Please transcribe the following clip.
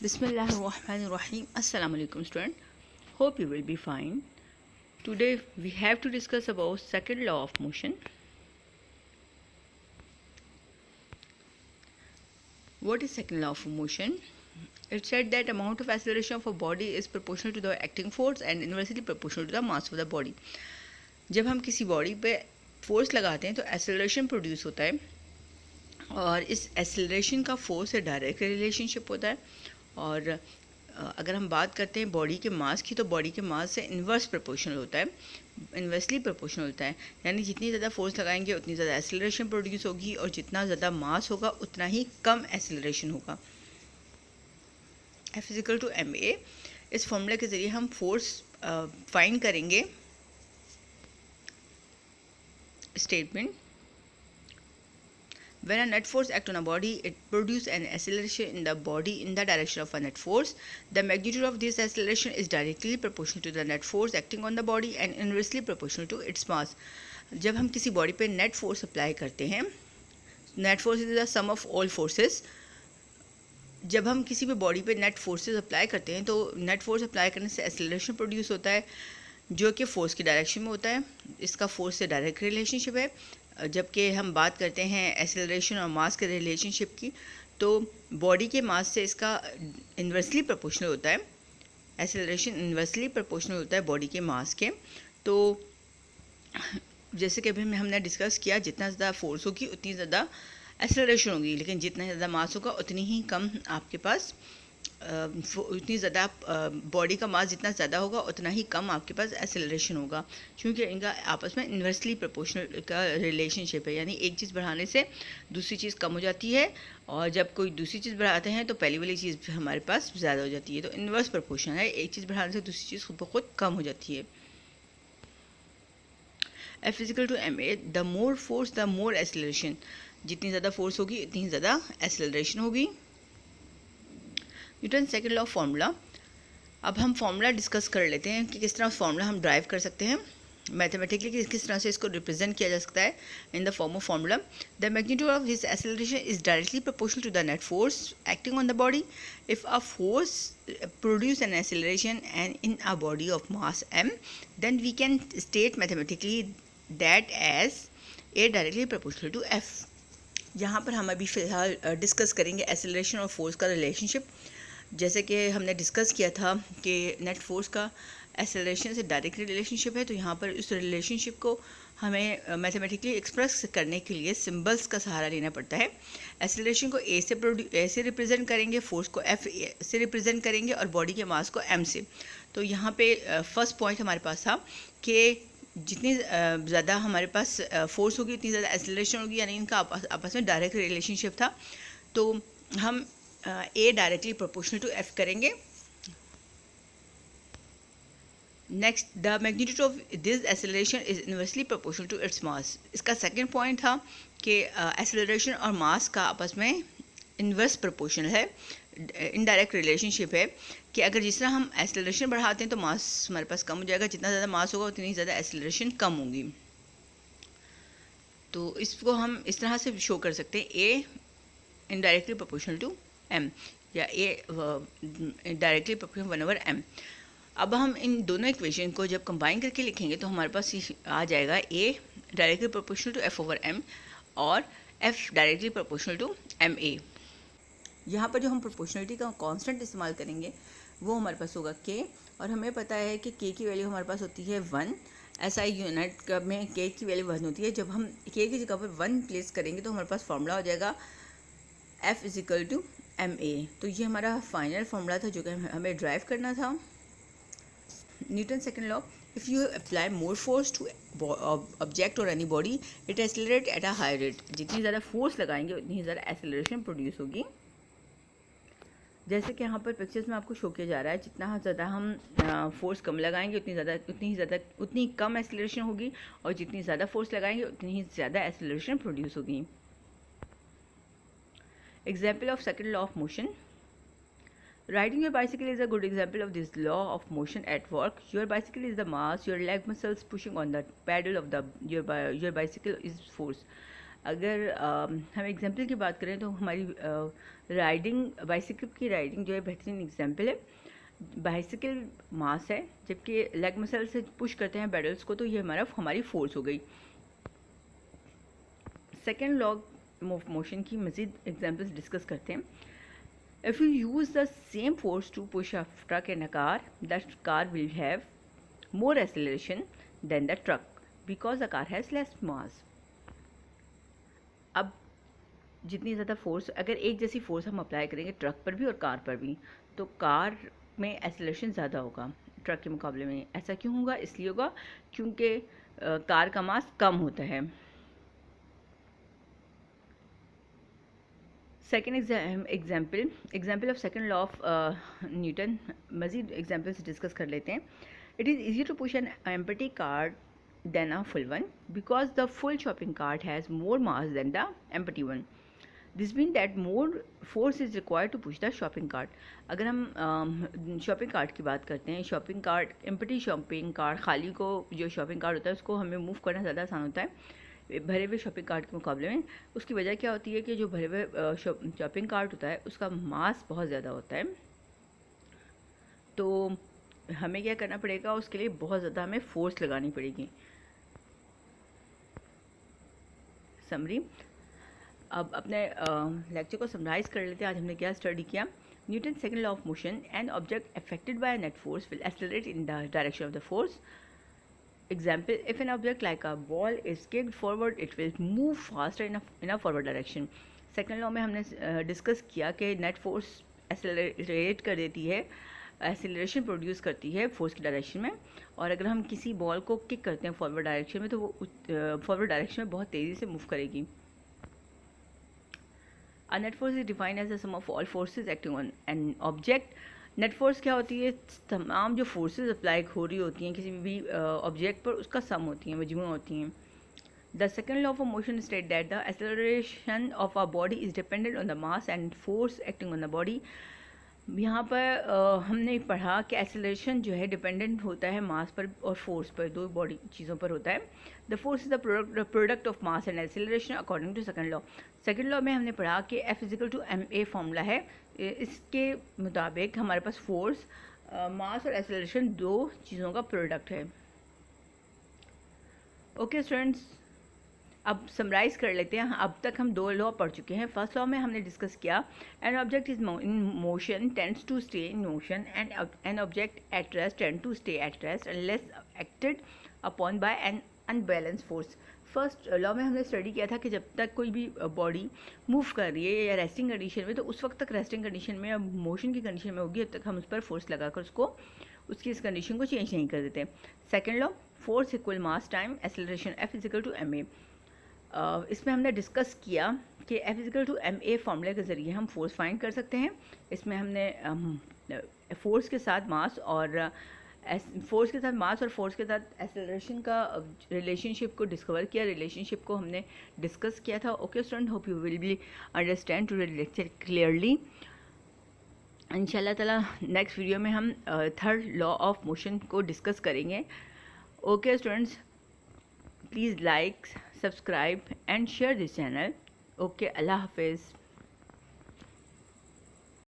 Bismillahirrahmanirrahim. Assalamu alaikum student. Hope you will be fine. Today we have to discuss about second law of motion. What is second law of motion? It said that amount of acceleration of a body is proportional to the acting force and inversely proportional to the mass of the body. जब हम किसी body पे force लगाते हैं तो acceleration produce होता है और इस एक्सेलरेशन का फोर्स से डायरेक्ट रिलेशनशिप होता है। और अगर हम बात करते हैं बॉडी के मास की तो बॉडी के मास से इन्वर्स प्रोपोर्शनल होता है, इन्वर्सली प्रोपोर्शनल होता है। यानी जितनी ज़्यादा फोर्स लगाएंगे उतनी ज़्यादा एक्सेलरेशन प्रोड्यूस होगी और जितना ज़्यादा मास होगा उतना ही कम एक्सेलरेशन होगा। F = ma। इस फॉर्मूला के ज़रिए हम फोर्स फाइंड करेंगे। Statement: when a net force acts on a body, it produces an acceleration in the body in the direction of a net force. The magnitude of this acceleration is directly proportional to the net force acting on the body and inversely proportional to its mass. जब हम किसी body पे net force apply करते हैं, net force is the sum of all forces. जब हम किसी भी बॉडी पे नेट फोर्सेस अप्लाई करते हैं तो नेट फोर्स अप्लाई करने से एक्सेलरेशन प्रोड्यूस होता है जो कि फोर्स की डायरेक्शन में होता है। इसका फोर्स से डायरेक्ट रिलेशनशिप है। जबकि हम बात करते हैं एक्सेलरेशन और मास के रिलेशनशिप की, तो बॉडी के मास से इसका इन्वर्सली प्रोपोर्शनल होता है। एक्सेलरेशन इन्वर्सली प्रोपोर्शनल होता है बॉडी के मास के। तो जैसे कि अभी हमने डिस्कस किया, जितना ज़्यादा फोर्स होगी उतनी ज़्यादा एक्सेलरेशन होगी, लेकिन जितना ज़्यादा मास होगा उतनी ही कम आपके पास उतनी ज़्यादा बॉडी का मास जितना ज़्यादा होगा उतना ही कम आपके पास एक्सेलरेशन होगा, क्योंकि इनका आपस में इन्वर्सली प्रोपोर्शनल का रिलेशनशिप है। यानी एक चीज़ बढ़ाने से दूसरी चीज़ कम हो जाती है और जब कोई दूसरी चीज़ बढ़ाते हैं तो पहली वाली चीज़ हमारे पास ज़्यादा हो जाती है। तो इन्वर्स प्रोपोर्शन है, एक चीज़ बढ़ाने से दूसरी चीज़ खुद ब खुद कम हो जाती है। F = ma। The more force the more acceleration. जितनी ज़्यादा फोर्स होगी उतनी ज़्यादा एक्सेलरेशन होगी। Newton second law formula. अब हम फार्मूला डिस्कस कर लेते हैं कि किस तरह फार्मूला हम ड्राइव कर सकते हैं मैथमेटिकली, किस तरह से इसको रिप्रेजेंट किया जा सकता है in the form of formula. The magnitude of this acceleration is directly proportional to the net force acting on the body. If a force produce an acceleration and in a body of mass m, then we can state mathematically that as a directly proportional to f। यहाँ पर हम अभी फ़िलहाल discuss करेंगे acceleration और force का relationship. जैसे कि हमने डिस्कस किया था कि नेट फोर्स का एक्सेलरेशन से डायरेक्ट रिलेशनशिप है, तो यहाँ पर इस रिलेशनशिप को हमें मैथमेटिकली एक्सप्रेस करने के लिए सिंबल्स का सहारा लेना पड़ता है। एक्सेलरेशन को ए से रिप्रेजेंट करेंगे, फोर्स को एफ से रिप्रेजेंट करेंगे और बॉडी के मास को एम से। तो यहाँ पे फर्स्ट पॉइंट हमारे पास था कि जितनी ज़्यादा हमारे पास फोर्स होगी उतनी ज़्यादा एक्सेलरेशन होगी, यानी इनका आपस में डायरेक्ट रिलेशनशिप था। तो हम A directly proportional to F करेंगे। Next, the magnitude of this acceleration is inversely proportional to its mass. इसका सेकंड पॉइंट था कि एक्सेलरेशन और मास का आपस में इन्वर्स प्रोपोर्शनल है, इनडायरेक्ट रिलेशनशिप है कि अगर जिस तरह हम एक्सेलरेशन बढ़ाते हैं तो मास हमारे पास कम हो जाएगा, जितना ज़्यादा मास होगा उतनी ज़्यादा एक्सेलरेशन कम होगी। तो इसको हम इस तरह से शो कर सकते हैं, ए इनडायरेक्टली प्रोपोर्शनल टू m या a डायरेक्टली प्रोपोर्शनल 1/m। अब हम इन दोनों इक्वेशन को जब कंबाइन करके लिखेंगे तो हमारे पास आ जाएगा a directly proportional to f/m और f directly proportional to ma। यहाँ पर जो हम प्रोपोर्शनलिटी का कांस्टेंट इस्तेमाल करेंगे वो हमारे पास होगा k, और हमें पता है कि k की वैल्यू हमारे पास होती है 1। SI यूनिट में k की वैल्यू 1 होती है। जब हम k की जगह पर 1 प्लेस करेंगे तो हमारे पास फार्मूला हो जाएगा F = ma। तो ये हमारा फाइनल फार्मूला था जो कि हमें ड्राइव करना था। Newton second law: if you apply more force to object और any body it accelerate at a high rate. जितनी ज़्यादा फोर्स लगाएंगे उतनी ही ज़्यादा एक्सेलरेशन प्रोड्यूस होगी। जैसे कि यहाँ पर पिक्चर्स में आपको शो किया जा रहा है, जितना ज़्यादा हम फोर्स कम लगाएंगे उतनी कम एक्सेलरेशन होगी और जितनी ज़्यादा फोर्स लगाएंगे उतनी ही ज़्यादा एक्सेलरेशन प्रोड्यूस होगी। Example of second law of motion. Riding your bicycle is a good example of this law of motion at work. Your bicycle is the mass, your leg muscles pushing on the pedal of your bicycle is force. अगर हम example की बात करें तो हमारी riding, bicycle की riding जो है बेहतरीन एग्जाम्पल है। बाइसिकल मास है, जबकि लेग मसल से पुश करते हैं पेडल्स को, तो ये हमारी फोर्स हो गई। सेकेंड लॉ ऑफ मोशन की मज़ीद एग्जाम्पल्स डिस्कस करते हैं। If you use the same force to push a truck in a car, the car will have more acceleration than the truck because the car has less mass. अब जितनी ज़्यादा force, अगर एक जैसी force हम apply करेंगे truck पर भी और कार पर भी, तो कार में एक्सेलरेशन ज़्यादा होगा ट्रक के मुकाबले में। ऐसा क्यों होगा? इसलिए होगा क्योंकि कार का मास कम होता है। Second example of second law of Newton, मज़ीद एग्जाम्पल्स डिस्कस कर लेते हैं। It is easier to push an empty cart than a full one because the full shopping cart has more mass than the empty one. This means that more force is required to push the shopping cart. अगर हम shopping cart की बात करते हैं, shopping cart, empty shopping cart, खाली को जो shopping cart होता है उसको हमें मूव करना ज़्यादा आसान होता है भरे हुए शॉपिंग कार्ट के मुकाबले में। उसकी वजह क्या होती है कि जो भरे हुए शॉपिंग कार्ट होता है उसका मास बहुत ज़्यादा होता है, तो हमें क्या करना पड़ेगा, उसके लिए बहुत ज़्यादा हमें फोर्स लगानी पड़ेगी। समरी, अब अपने लेक्चर को समराइज कर लेते हैं। आज हमने क्या स्टडी किया? Newton second law of motion, an object affected by net force will accelerate in the direction of the force. Example, if an object like a ball is kicked forward it will move faster in a forward direction. Second law में हमने discuss किया कि net force accelerate कर देती है, acceleration produce करती है force की डायरेक्शन में, और अगर हम किसी बॉल को किक करते हैं फॉरवर्ड डायरेक्शन में तो वो फॉरवर्ड डायरेक्शन में बहुत तेज़ी से मूव करेगी। A net force is defined as the sum of all forces acting on an object. Net force क्या होती है? तमाम जो फोर्सेज अप्लाई हो रही होती हैं किसी भी ऑब्जेक्ट पर, उसका सम होती हैं, मजमू होती हैं। The second law of motion states that the acceleration of a body is dependent on the mass and force acting on the body. यहाँ पर हमने पढ़ा कि एक्सेलरेशन जो है डिपेंडेंट होता है मास पर और फोर्स पर, दो बॉडी चीज़ों पर होता है। The force is the product of mass and acceleration according to second law. Second law में हमने पढ़ा कि F = ma फॉर्मूला है। इसके मुताबिक हमारे पास फोर्स, मास और एक्सेलरेशन दो चीज़ों का प्रोडक्ट है। ओके स्टूडेंट्स, अब समराइज़ कर लेते हैं। अब तक हम दो लॉ पढ़ चुके हैं। फर्स्ट लॉ में हमने डिस्कस किया, an object is in motion tends to stay in motion and an object at rest tend to stay at rest unless acted upon by an unbalance force. First law में हमने study किया था कि जब तक कोई भी बॉडी मूव कर रही है या रेस्टिंग कंडीशन में, तो उस वक्त तक रेस्टिंग कंडीशन में या मोशन की कंडीशन में होगी, जब तक हम उस पर फोर्स लगाकर उसकी इस कंडीशन को चेंज नहीं कर देते। सेकेंड लॉ, फोर्स इक्वल मास टाइम एक्सेलरेशन, F = ma। इसमें हमने डिस्कस किया कि F = ma फार्मूले के ज़रिए हम फोर्स फाइंड कर सकते हैं। इसमें हमने फोर्स के साथ मास और फोर्स के साथ एक्सेलरेशन का रिलेशनशिप को डिस्कवर किया, रिलेशनशिप को हमने डिस्कस किया था। Okay student, hope you will be understand to the lecture clearly. इंशाल्लाह ताला नेक्स्ट वीडियो में हम थर्ड लॉ ऑफ मोशन को डिस्कस करेंगे। Okay students, please like, subscribe and share this channel. Okay, Allah Hafiz.